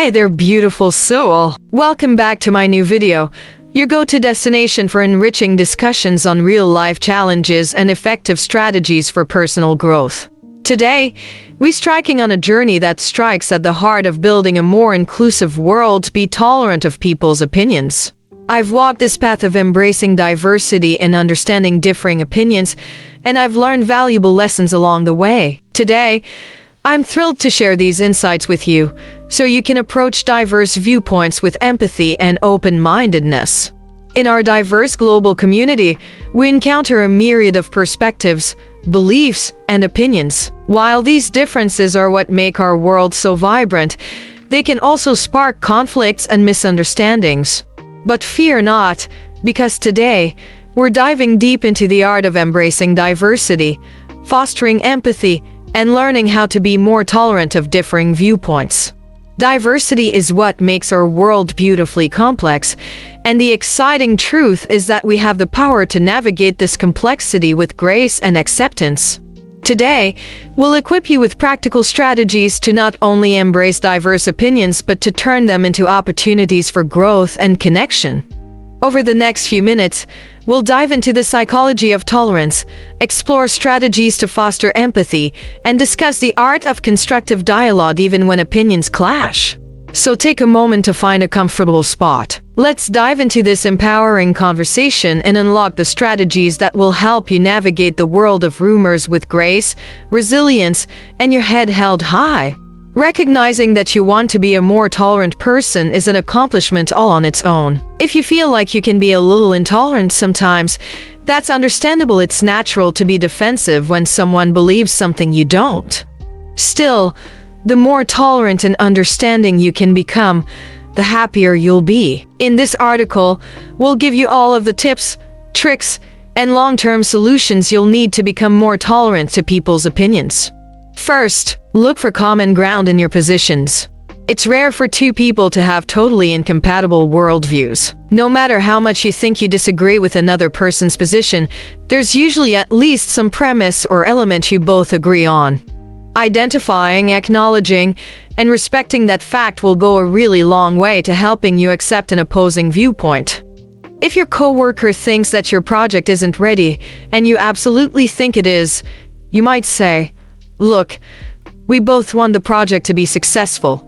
Hey there, beautiful soul. Welcome back to my new video, your go-to destination for enriching discussions on real-life challenges and effective strategies for personal growth. Today, we're striking on a journey that strikes at the heart of building a more inclusive world. Be tolerant of people's opinions. I've walked this path of embracing diversity and understanding differing opinions, and I've learned valuable lessons along the way. Today, I'm thrilled to share these insights with you, so you can approach diverse viewpoints with empathy and open-mindedness. In our diverse global community, we encounter a myriad of perspectives, beliefs, and opinions. While these differences are what make our world so vibrant, they can also spark conflicts and misunderstandings. But fear not, because today, we're diving deep into the art of embracing diversity, fostering empathy, and learning how to be more tolerant of differing viewpoints. Diversity is what makes our world beautifully complex, and the exciting truth is that we have the power to navigate this complexity with grace and acceptance. Today, we'll equip you with practical strategies to not only embrace diverse opinions but to turn them into opportunities for growth and connection. Over the next few minutes, we'll dive into the psychology of tolerance, explore strategies to foster empathy, and discuss the art of constructive dialogue even when opinions clash. So take a moment to find a comfortable spot. Let's dive into this empowering conversation and unlock the strategies that will help you navigate the world of rumors with grace, resilience, and your head held high. Recognizing that you want to be a more tolerant person is an accomplishment all on its own. If you feel like you can be a little intolerant sometimes, that's understandable. It's natural to be defensive when someone believes something you don't. Still, the more tolerant and understanding you can become, the happier you'll be. In this article, we'll give you all of the tips, tricks, and long-term solutions you'll need to become more tolerant to people's opinions. First, look for common ground in your positions. It's rare for two people to have totally incompatible worldviews. No matter how much you think you disagree with another person's position, there's usually at least some premise or element you both agree on. Identifying, acknowledging, and respecting that fact will go a really long way to helping you accept an opposing viewpoint. If your coworker thinks that your project isn't ready, and you absolutely think it is, you might say, "Look, we both want the project to be successful,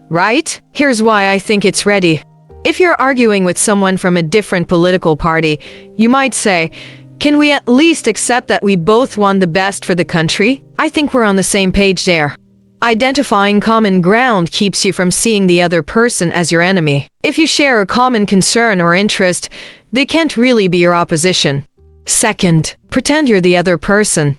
right? Here's why I think it's ready." If you're arguing with someone from a different political party, you might say, "Can we at least accept that we both want the best for the country? I think we're on the same page there." Identifying common ground keeps you from seeing the other person as your enemy. If you share a common concern or interest, they can't really be your opposition. Second, pretend you're the other person.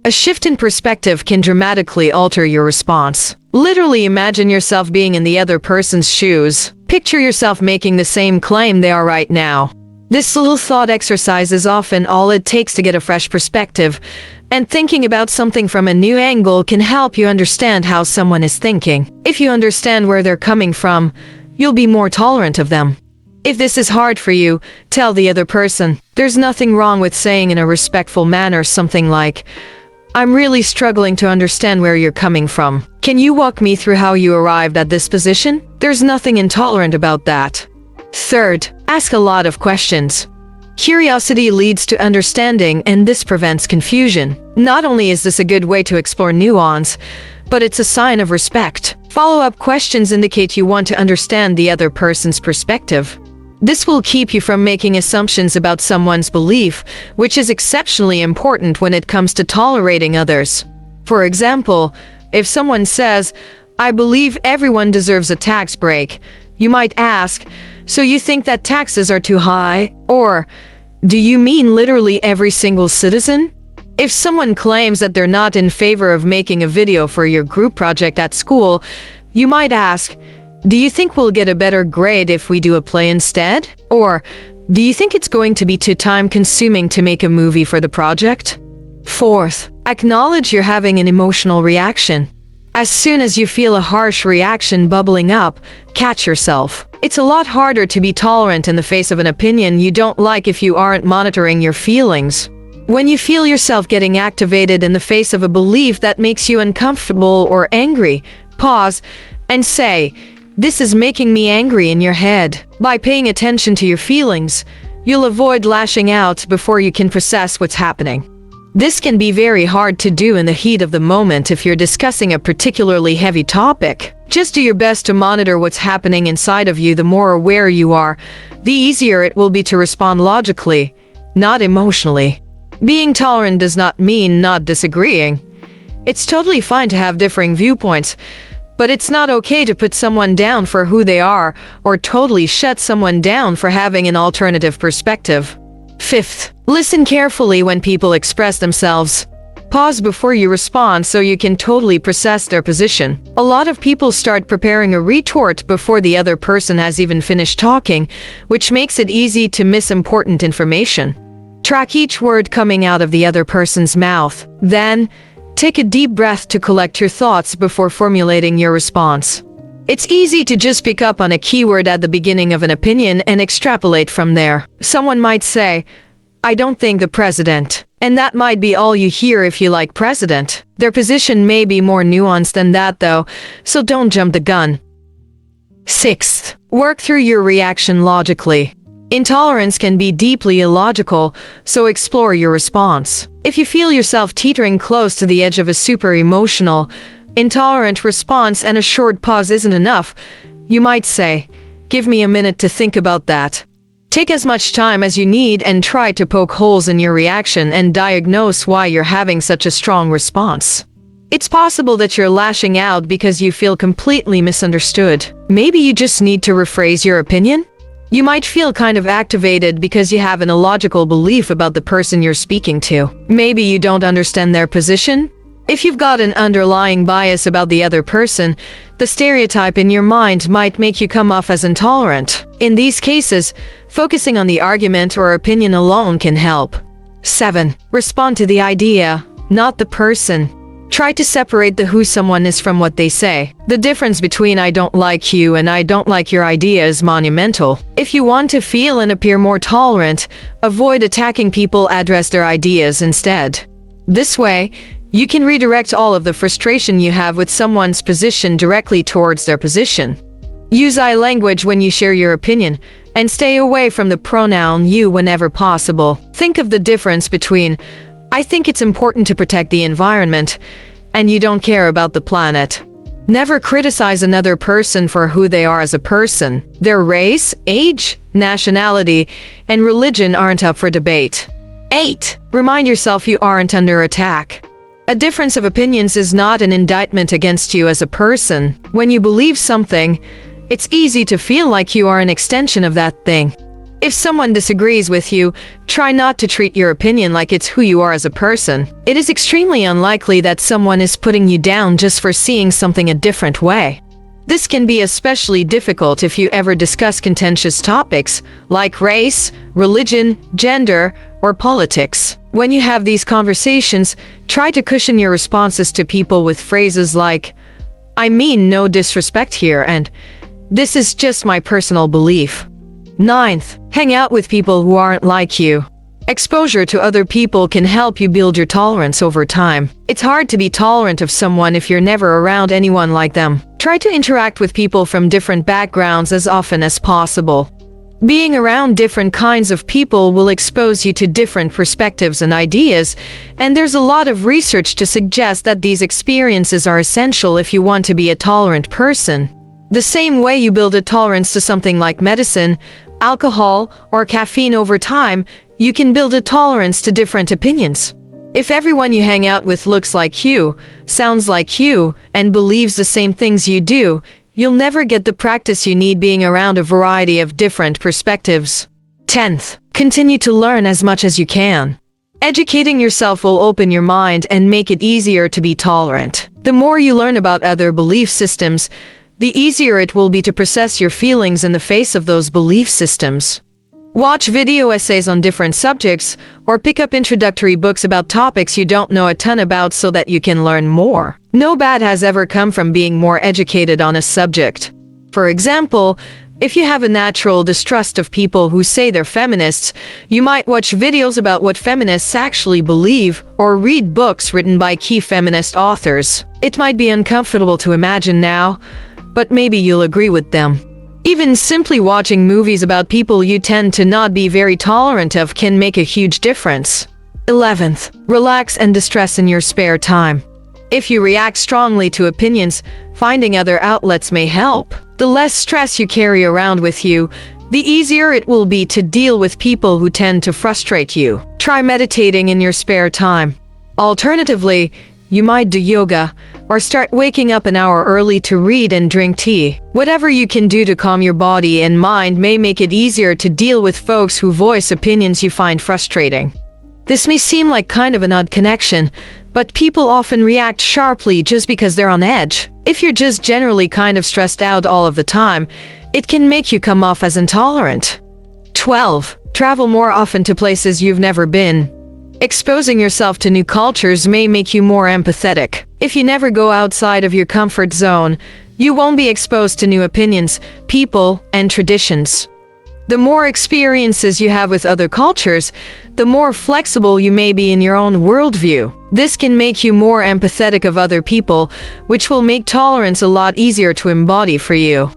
A shift in perspective can dramatically alter your response. Literally imagine yourself being in the other person's shoes. Picture yourself making the same claim they are right now. This little thought exercise is often all it takes to get a fresh perspective, and thinking about something from a new angle can help you understand how someone is thinking. If you understand where they're coming from, you'll be more tolerant of them. If this is hard for you, tell the other person. There's nothing wrong with saying in a respectful manner something like, "I'm really struggling to understand where you're coming from. Can you walk me through how you arrived at this position?" There's nothing intolerant about that. Third, ask a lot of questions. Curiosity leads to understanding, and this prevents confusion. Not only is this a good way to explore nuance, but it's a sign of respect. Follow-up questions indicate you want to understand the other person's perspective. This will keep you from making assumptions about someone's belief, which is exceptionally important when it comes to tolerating others. For example, if someone says, "I believe everyone deserves a tax break," you might ask, "So you think that taxes are too high?" Or, "Do you mean literally every single citizen?" If someone claims that they're not in favor of making a video for your group project at school, you might ask, "Do you think we'll get a better grade if we do a play instead?" Or, "Do you think it's going to be too time-consuming to make a movie for the project?" Fourth, acknowledge you're having an emotional reaction. As soon as you feel a harsh reaction bubbling up, catch yourself. It's a lot harder to be tolerant in the face of an opinion you don't like if you aren't monitoring your feelings. When you feel yourself getting activated in the face of a belief that makes you uncomfortable or angry, pause and say, "This is making me angry," in your head. By paying attention to your feelings, you'll avoid lashing out before you can process what's happening. This can be very hard to do in the heat of the moment if you're discussing a particularly heavy topic. Just do your best to monitor what's happening inside of you. The more aware you are, the easier it will be to respond logically, not emotionally. Being tolerant does not mean not disagreeing. It's totally fine to have differing viewpoints, but it's not okay to put someone down for who they are or totally shut someone down for having an alternative perspective. Fifth, listen carefully when people express themselves. Pause before you respond so you can totally process their position. A lot of people start preparing a retort before the other person has even finished talking, which makes it easy to miss important information. Track each word coming out of the other person's mouth. Then, take a deep breath to collect your thoughts before formulating your response. It's easy to just pick up on a keyword at the beginning of an opinion and extrapolate from there. Someone might say, "I don't think the president." And that might be all you hear if you like president. Their position may be more nuanced than that though, so don't jump the gun. Sixth, work through your reaction logically. Intolerance can be deeply illogical, so explore your response. If you feel yourself teetering close to the edge of a super emotional, intolerant response and a short pause isn't enough, you might say, "Give me a minute to think about that." Take as much time as you need and try to poke holes in your reaction and diagnose why you're having such a strong response. It's possible that you're lashing out because you feel completely misunderstood. Maybe you just need to rephrase your opinion. You might feel kind of activated because you have an illogical belief about the person you're speaking to. Maybe you don't understand their position. If you've got an underlying bias about the other person, the stereotype in your mind might make you come off as intolerant. In these cases, focusing on the argument or opinion alone can help. 7. Respond to the idea, not the person. Try to separate the who someone is from what they say. The difference between "I don't like you" and "I don't like your idea" is monumental. If you want to feel and appear more tolerant, avoid attacking people, address their ideas instead. This way, you can redirect all of the frustration you have with someone's position directly towards their position. Use I language when you share your opinion, and stay away from the pronoun you whenever possible. Think of the difference between "I think it's important to protect the environment" and "you don't care about the planet." Never criticize another person for who they are as a person. Their race, age, nationality, and religion aren't up for debate. 8. Remind yourself you aren't under attack. A difference of opinions is not an indictment against you as a person. When you believe something, it's easy to feel like you are an extension of that thing. If someone disagrees with you, try not to treat your opinion like it's who you are as a person. It is extremely unlikely that someone is putting you down just for seeing something a different way. This can be especially difficult if you ever discuss contentious topics like race, religion, gender, or politics. When you have these conversations, try to cushion your responses to people with phrases like, "I mean no disrespect here," and "This is just my personal belief." 9th, hang out with people who aren't like you. Exposure to other people can help you build your tolerance over time. It's hard to be tolerant of someone if you're never around anyone like them. Try to interact with people from different backgrounds as often as possible. Being around different kinds of people will expose you to different perspectives and ideas, and there's a lot of research to suggest that these experiences are essential if you want to be a tolerant person. The same way you build a tolerance to something like medicine, alcohol, or caffeine over time, you can build a tolerance to different opinions. If everyone you hang out with looks like you, sounds like you, and believes the same things you do, you'll never get the practice you need being around a variety of different perspectives. 10th, continue to learn as much as you can. Educating yourself will open your mind and make it easier to be tolerant. The more you learn about other belief systems, the easier it will be to process your feelings in the face of those belief systems. Watch video essays on different subjects, or pick up introductory books about topics you don't know a ton about so that you can learn more. No bad has ever come from being more educated on a subject. For example, if you have a natural distrust of people who say they're feminists, you might watch videos about what feminists actually believe, or read books written by key feminist authors. It might be uncomfortable to imagine now, but maybe you'll agree with them. Even simply watching movies about people you tend to not be very tolerant of can make a huge difference. 11th, relax and distress in your spare time. If you react strongly to opinions, finding other outlets may help. The less stress you carry around with you, the easier it will be to deal with people who tend to frustrate you. Try meditating in your spare time. Alternatively, you might do yoga, or start waking up an hour early to read and drink tea. Whatever you can do to calm your body and mind may make it easier to deal with folks who voice opinions you find frustrating. This may seem like kind of an odd connection, but people often react sharply just because they're on edge. If you're just generally kind of stressed out all of the time, it can make you come off as intolerant. 12. Travel more often to places you've never been. Exposing yourself to new cultures may make you more empathetic. If you never go outside of your comfort zone, you won't be exposed to new opinions, people, and traditions. The more experiences you have with other cultures, the more flexible you may be in your own worldview. This can make you more empathetic of other people, which will make tolerance a lot easier to embody for you.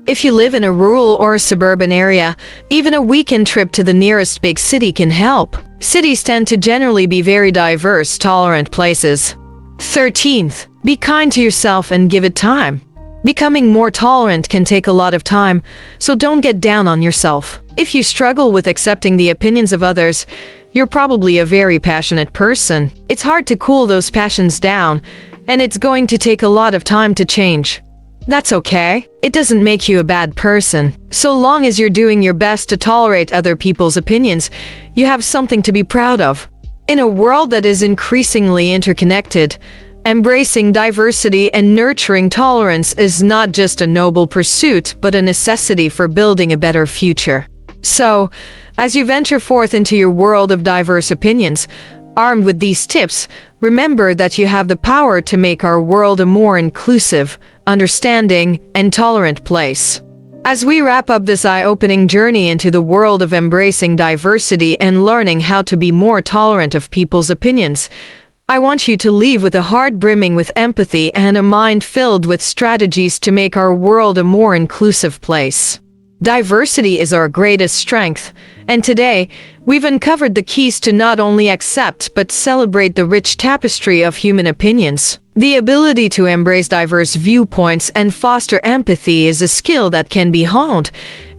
If you live in a rural or suburban area, even a weekend trip to the nearest big city can help. Cities tend to generally be very diverse, tolerant places. 13th, be kind to yourself and give it time. Becoming more tolerant can take a lot of time, so don't get down on yourself. If you struggle with accepting the opinions of others, you're probably a very passionate person. It's hard to cool those passions down, and it's going to take a lot of time to change. That's okay. It doesn't make you a bad person. So long as you're doing your best to tolerate other people's opinions, you have something to be proud of. In a world that is increasingly interconnected, embracing diversity and nurturing tolerance is not just a noble pursuit, but a necessity for building a better future. So, as you venture forth into your world of diverse opinions, armed with these tips, remember that you have the power to make our world a more inclusive, understanding, and tolerant place. As we wrap up this eye-opening journey into the world of embracing diversity and learning how to be more tolerant of people's opinions, I want you to leave with a heart brimming with empathy and a mind filled with strategies to make our world a more inclusive place. Diversity is our greatest strength, and today, we've uncovered the keys to not only accept but celebrate the rich tapestry of human opinions. The ability to embrace diverse viewpoints and foster empathy is a skill that can be honed,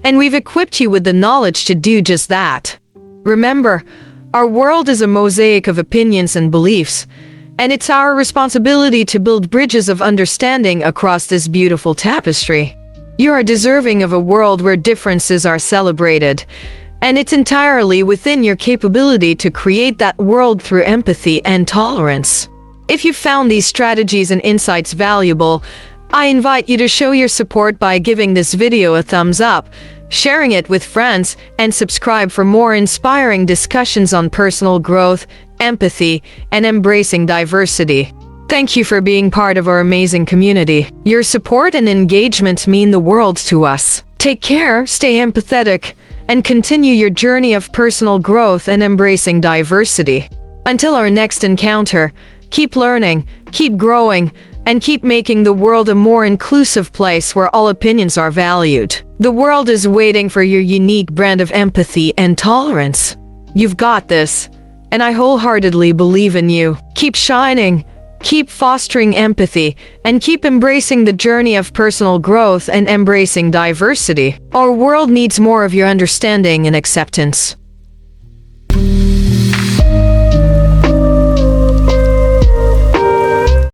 and we've equipped you with the knowledge to do just that. Remember, our world is a mosaic of opinions and beliefs, and it's our responsibility to build bridges of understanding across this beautiful tapestry. You are deserving of a world where differences are celebrated, and it's entirely within your capability to create that world through empathy and tolerance. If you found these strategies and insights valuable, I invite you to show your support by giving this video a thumbs up, sharing it with friends, and subscribe for more inspiring discussions on personal growth, empathy, and embracing diversity. Thank you for being part of our amazing community. Your support and engagement mean the world to us. Take care, stay empathetic, and continue your journey of personal growth and embracing diversity. Until our next encounter, keep learning, keep growing, and keep making the world a more inclusive place where all opinions are valued. The world is waiting for your unique brand of empathy and tolerance. You've got this, and I wholeheartedly believe in you. Keep shining, keep fostering empathy, and keep embracing the journey of personal growth and embracing diversity. Our world needs more of your understanding and acceptance.